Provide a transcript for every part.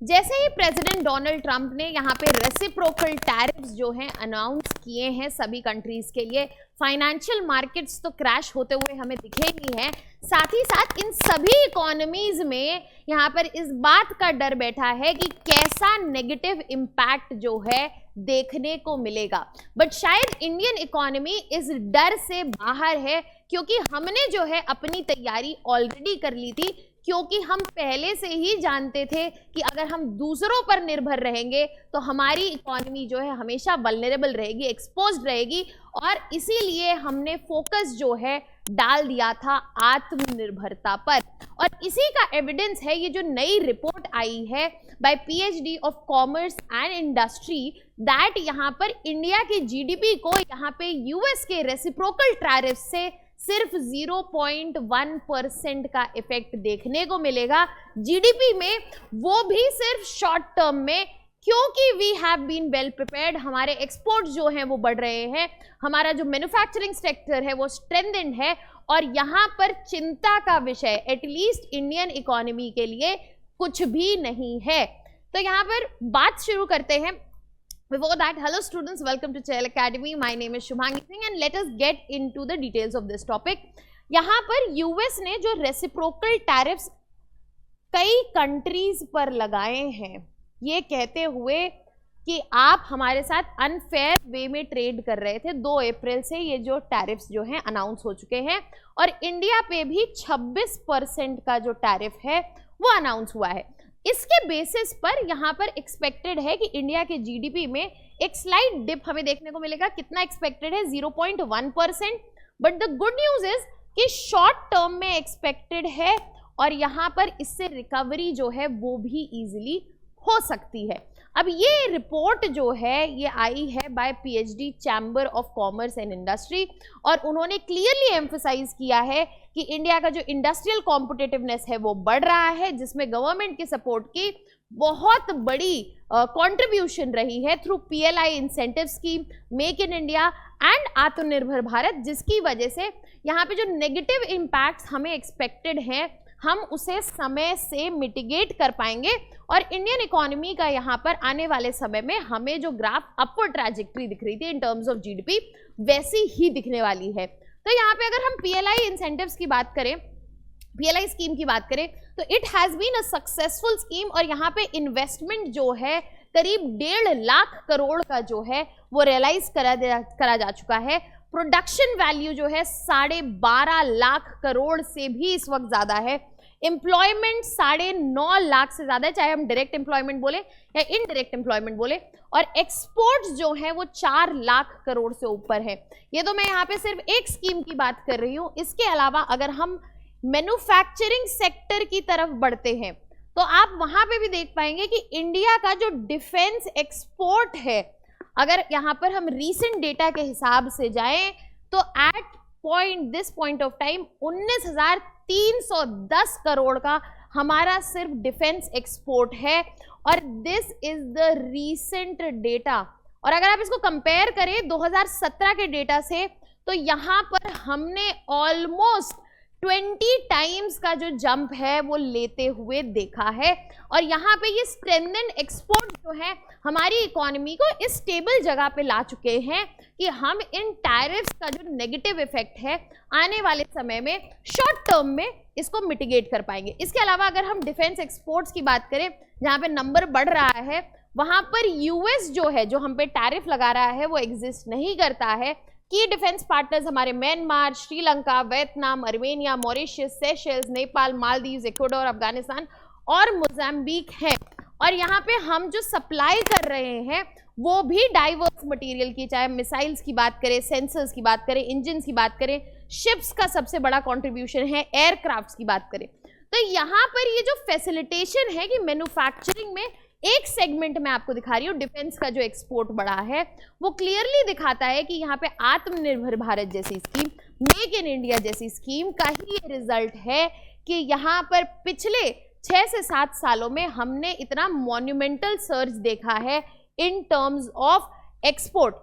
जैसे ही president Donald Trump ने यहाँ पे रेसिप्रोकल टैरिफ्स जो हैं अनाउंस किए हैं सभी कंट्रीज के लिए, फाइनेंशियल मार्केट्स तो क्रैश होते हुए हमें दिखेंगी हैं, साथ ही साथ इन सभी इकोनॉमीज में यहाँ पर इस बात का डर बैठा है कि कैसा नेगेटिव इम्पैक्ट जो है देखने को मिलेगा। बट शायद इंडियन इकोनॉमी इस डर से बाहर है, क्योंकि हमने जो है अपनी तैयारी ऑलरेडी कर ली थी, क्योंकि हम पहले से ही जानते थे कि अगर हम दूसरों पर निर्भर रहेंगे तो हमारी इकोनॉमी जो है हमेशा वल्नरेबल रहेगी, एक्सपोज्ड रहेगी, और इसीलिए हमने फोकस जो है डाल दिया था आत्मनिर्भरता पर। और इसी का एविडेंस है ये जो नई रिपोर्ट आई है by PHD of commerce and industry, that यहाँ पर इंडिया के जीडीपी को यहाँ पे यूएस के रेसिप्रोकल टैरिफ से सिर्फ 0.1% का इफेक्ट देखने को मिलेगा जीडीपी में, वो भी सिर्फ शॉर्ट टर्म में, क्योंकि we have been well prepared. हमारे एक्सपोर्ट जो हैं वो बढ़ रहे हैं, हमारा जो मैन्युफैक्चरिंग सेक्टर है वो स्ट्रेंथेंड है, और यहाँ पर चिंता का विषय एटलीस्ट इंडियन इकोनॉमी के लिए कुछ भी नहीं है। तो यहाँ पर बात शुरू करते हैं। Before that, hello students, welcome to Chail Academy. My name is Shubhangi Singh and let us get into the details of this topic. यहाँ पर यूएस ने जो रेसिप्रोकल टैरिफ्स कई कंट्रीज पर लगाए हैं, ये कहते हुए कि आप हमारे साथ अनफेयर वे में ट्रेड कर रहे थे। 2 अप्रैल से ये जो टैरिफ्स जो हैं अनाउंस हो चुके हैं, और इंडिया पे भी 26% का जो टैरिफ है वो अनाउंस हुआ है। इसके बेसिस पर यहाँ पर एक्सपेक्टेड है कि इंडिया के जीडीपी में एक स्लाइट डिप हमें देखने को मिलेगा। कितना एक्सपेक्टेड है? 0.1%। But the good news is कि शॉर्ट टर्म में एक्सपेक्टेड है, और यहाँ पर इससे रिकवरी जो है वो भी इजीली हो सकती है। अब ये रिपोर्ट जो है ये आई है by PHD chamber of commerce and industry, और उन्होंने क्लियरली एम्फसाइज किया है कि इंडिया का जो इंडस्ट्रियल कॉम्पिटिटिवनेस है वो बढ़ रहा है, जिसमें गवर्नमेंट के सपोर्ट की बहुत बड़ी कंट्रीब्यूशन रही है through PLI incentive scheme, make in India and आत्मनिर्भर भारत, जिसकी वजह से यहाँ पे जो नेगेटिव इम्पैक्ट्स हमें एक्सपेक्टेड हैं हम उसे समय से मिटिगेट कर पाएंगे, और इंडियन इकोनॉमी का यहाँ पर आने वाले समय में हमें जो ग्राफ अपवर्ड ट्रैजेक्टरी दिख रही थी इन टर्म्स ऑफ जीडीपी वैसी ही दिखने वाली है। तो यहाँ पे अगर हम पीएलआई इंसेंटिव्स की बात करें, पीएलआई स्कीम की बात करें, तो it has been a successful scheme, और यहाँ पे इन्वेस्टमेंट जो है करीब 1.5 लाख करोड़ का जो है वो रियलाइज करा जा चुका है। प्रोडक्शन वैल्यू जो है 12.5 लाख करोड़ से भी इस वक्त ज़्यादा है। एम्प्लॉयमेंट 9.5 लाख से ज़्यादा है, चाहे हम डायरेक्ट एम्प्लॉयमेंट बोले या इनडायरेक्ट एम्प्लॉयमेंट बोले, और एक्सपोर्ट्स जो है वो 4 लाख करोड़ से ऊपर है। ये तो मैं यहाँ पे सिर्फ एक स्कीम की बात कर रही हूँ। इसके अलावा अगर हम मैन्युफैक्चरिंग सेक्टर की तरफ बढ़ते हैं तो आप वहाँ पे भी देख पाएंगे कि इंडिया का जो डिफेंस एक्सपोर्ट है, अगर यहाँ पर हम रीसेंट डेटा के हिसाब से जाएं तो at this point of time 19,310 crore का हमारा सिर्फ डिफेंस एक्सपोर्ट है, और this is the recent data. और अगर आप इसको कंपेयर करें 2017 के डेटा से, तो यहाँ पर हमने ऑलमोस्ट 20 टाइम्स का जो जंप है वो लेते हुए देखा है, और यहाँ पे ये स्ट्रेंथेंड एक्सपोर्ट जो है हमारी इकोनॉमी को इस स्टेबल जगह पे ला चुके हैं कि हम इन टैरिफ्स का जो नेगेटिव इफेक्ट है आने वाले समय में शॉर्ट टर्म में इसको मिटिगेट कर पाएंगे। इसके अलावा अगर हम डिफेंस एक्सपोर्ट्स की बात करें, जहाँ पे नंबर बढ़ रहा है, वहाँ पर यूएस जो है जो हम पे टैरिफ लगा रहा है वो एग्जिस्ट नहीं करता है। की डिफेंस पार्टनर्स हमारे Myanmar, Sri Lanka, Vietnam, Armenia, Mauritius, Seychelles, Nepal, Maldives, Ecuador, Afghanistan और मोजाम्बिक हैं। और यहाँ पे हम जो सप्लाई कर रहे हैं वो भी डाइवर्स मटेरियल की, चाहे मिसाइल्स की बात करें, सेंसर्स की बात करें, इंजन की बात करें, शिप्स का सबसे बड़ा कंट्रीब्यूशन है, एयरक्राफ्ट्स की बात करें। तो यहाँ पर ये जो फैसिलिटेशन है कि मैन्युफैक्चरिंग में एक सेगमेंट में आपको दिखा रही हूँ, डिफेंस का जो एक्सपोर्ट बढ़ा है वो क्लियरली दिखाता है कि यहाँ पे आत्मनिर्भर भारत जैसी स्कीम, मेक इन इंडिया जैसी स्कीम का ही ये रिजल्ट है कि यहाँ पर पिछले 6 से 7 सालों में हमने इतना मॉन्यूमेंटल सर्ज देखा है in terms of export.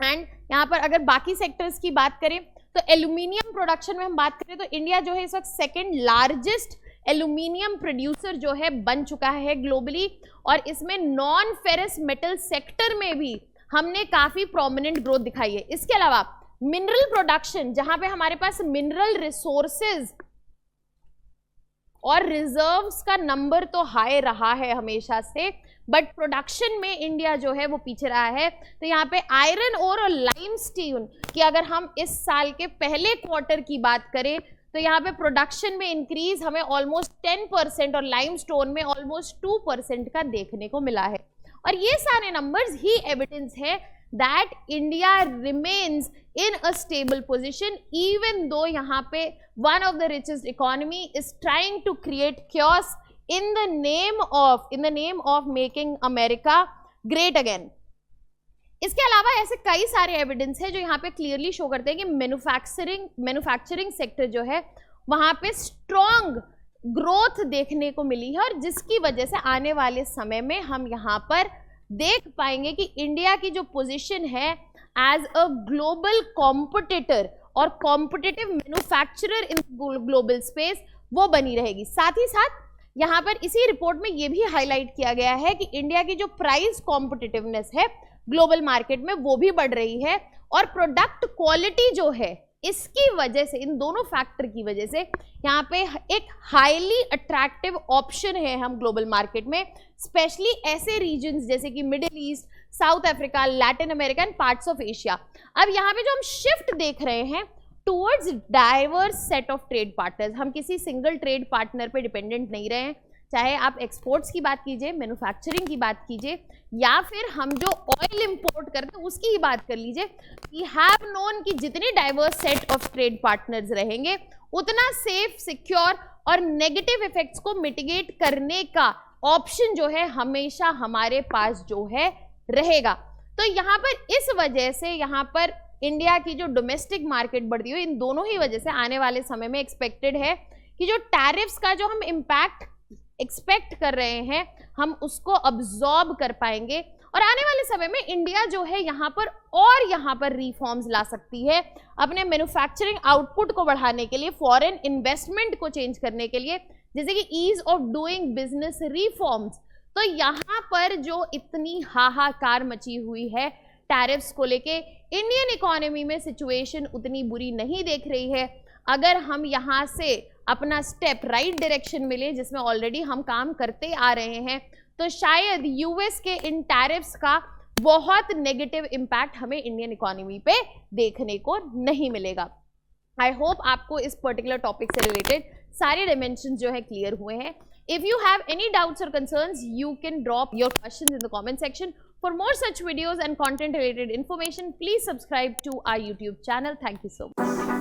And यहाँ पर अगर बाकी सेक्टर्स की बात करें तो एल्यूमिनियम प्रोडक्शन में हम बात करें तो इंडिया जो है इस वक्त सेकेंड लार्जेस्ट एल्यूमिनियम प्रोड्यूसर जो है बन चुका है ग्लोबली, और इसमें नॉन फेरस मेटल सेक्टर में भी हमने काफी प्रोमिनेंट ग्रोथ दिखाई है। इसके अलावा मिनरल प्रोडक्शन, जहां पे हमारे पास मिनरल रिसोर्सेज और रिजर्व्स का नंबर तो हाई रहा है हमेशा से, बट प्रोडक्शन में इंडिया जो है वो पीछे रहा है। तो यहाँ पे आयरन ओर और लाइमस्टोन की अगर हम इस साल के पहले क्वार्टर की बात करें तो यहाँ पे प्रोडक्शन में इंक्रीज हमें ऑलमोस्ट 10% और लाइमस्टोन में ऑलमोस्ट 2% का देखने को मिला है। और ये सारे नंबर्स ही एविडेंस है that India remains in a stable position even though यहाँ पे one of the richest economy is trying to create chaos in the name of making America great again। इसके अलावा ऐसे कई सारे एविडेंस है जो यहाँ पे क्लियरली शो करते हैं कि मैन्युफैक्चरिंग सेक्टर जो है वहाँ पे स्ट्रॉन्ग ग्रोथ देखने को मिली है, और जिसकी वजह से आने वाले समय में हम यहाँ पर देख पाएंगे कि इंडिया की जो पोजीशन है एज अ ग्लोबल कॉम्पिटिटर और competitive manufacturer in global space वो बनी रहेगी। साथ ही साथ यहाँ पर इसी रिपोर्ट में ये भी हाईलाइट किया गया है कि इंडिया की जो प्राइस कॉम्पिटिटिवनेस है ग्लोबल मार्केट में वो भी बढ़ रही है, और प्रोडक्ट क्वालिटी जो है इसकी वजह से, इन दोनों फैक्टर की वजह से यहाँ पे एक हाईली अट्रैक्टिव ऑप्शन है हम ग्लोबल मार्केट में, स्पेशली ऐसे रीजन्स जैसे कि middle east, south Africa, Latin America and parts of Asia. अब यहाँ पे जो हम शिफ्ट देख रहे हैं towards diverse set of trade partners, हम किसी सिंगल ट्रेड पार्टनर पे डिपेंडेंट नहीं रहे हैं, चाहे आप एक्सपोर्ट्स की बात कीजिए, मैन्युफैक्चरिंग की बात कीजिए, या फिर हम जो ऑयल इंपोर्ट करते हैं उसकी ही बात कर लीजिए। वी हैव नोन कि जितने diverse set of trade partners रहेंगे उतना सेफ, सिक्योर और नेगेटिव इफेक्ट्स को मिटिगेट करने का ऑप्शन जो है हमेशा हमारे पास जो है रहेगा। तो यहाँ पर इस वजह से यहाँ पर इंडिया की जो डोमेस्टिक मार्केट बढ़ती है, इन दोनों ही वजह से आने वाले समय में एक्सपेक्टेड है कि जो टैरिफ्स का जो हम इम्पैक्ट एक्सपेक्ट कर रहे हैं हम उसको अब्सॉर्ब कर पाएंगे, और आने वाले समय में इंडिया जो है यहाँ पर रिफॉर्म्स ला सकती है अपने मैन्युफैक्चरिंग आउटपुट को बढ़ाने के लिए, फॉरेन इन्वेस्टमेंट को चेंज करने के लिए, जैसे कि ease of doing business reforms. तो यहाँ पर जो इतनी हाहाकार मची हुई है टैरिफ्स को लेके, इंडियन इकोनॉमी में सिचुएशन उतनी बुरी नहीं देख रही है। अगर हम यहाँ से अपना स्टेप राइट डायरेक्शन में लें, जिसमें ऑलरेडी हम काम करते आ रहे हैं, तो शायद यूएस के इन टैरिफ्स का बहुत नेगेटिव इम्पैक्ट हमें इंडियन इकोनॉमी पे देखने को नहीं मिलेगा। आई होप आपको इस पर्टिकुलर टॉपिक से रिलेटेड सारे डायमेंशन जो है क्लियर हुए हैं। If you have any doubts or concerns, you can drop your questions in the comment section. For more such videos and content related information, please subscribe to our YouTube channel. Thank you so much.